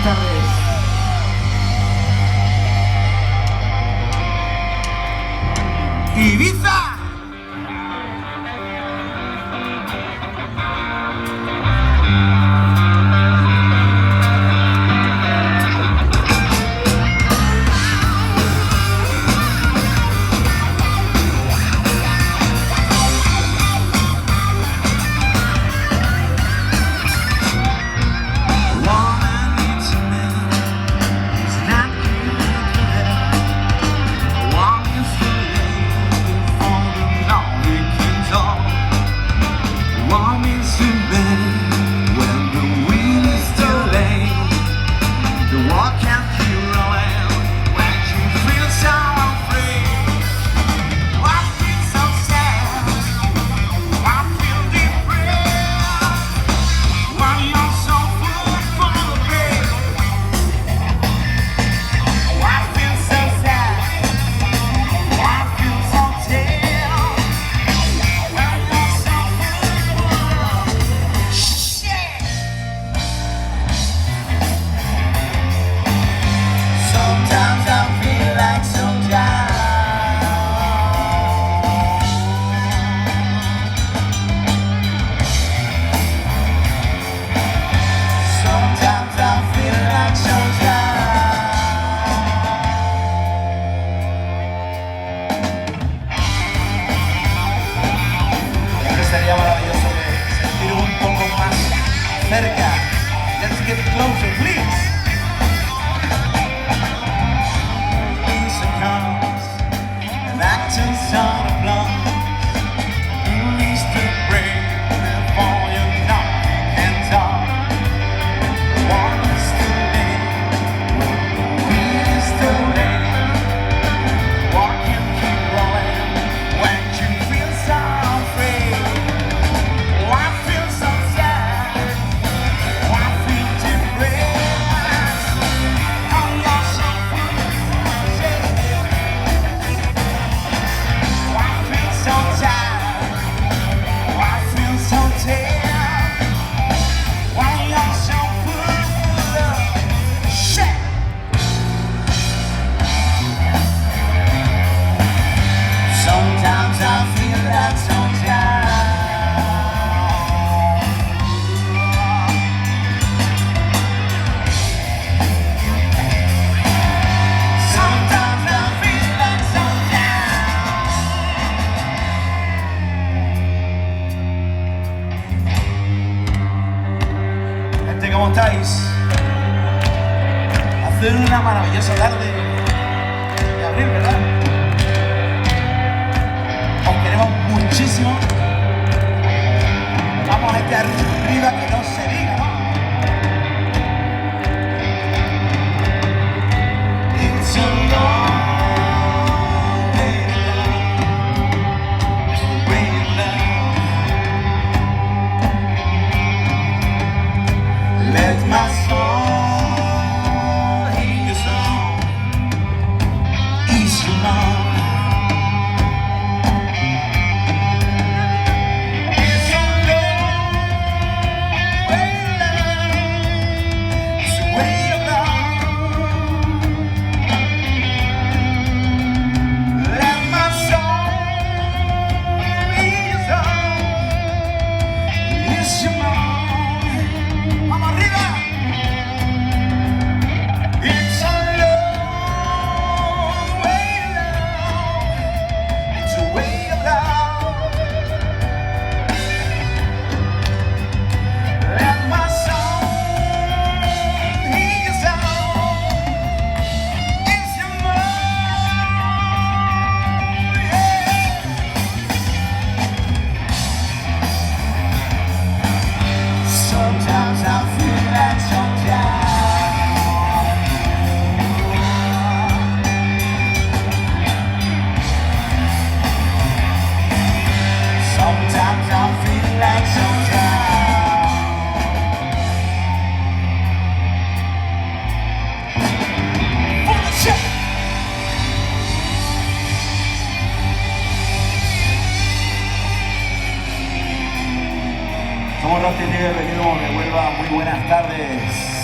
buenas tardes. Ibiza. Sería maravilloso sentir un poco más cerca. Let's get closer, please. Easter comes and actions on a blunt. Easter break before you know you can talk. One is too late, the wind is too late. What can keep rolling when you feel so afraid? ¿Cómo estáis? Hacer una maravillosa tarde de abril, ¿verdad? Os queremos muchísimo. Vamos a estar arriba que no se diga, ¿no? It's a long way down. It's the way you love. Let my soul hear your song. Ease your mind. It's a long way down. It's the way of love. Let my soul hear your song. Ease your mind. Somos Rusty Nigger, venimos de Huelva. Muy buenas tardes.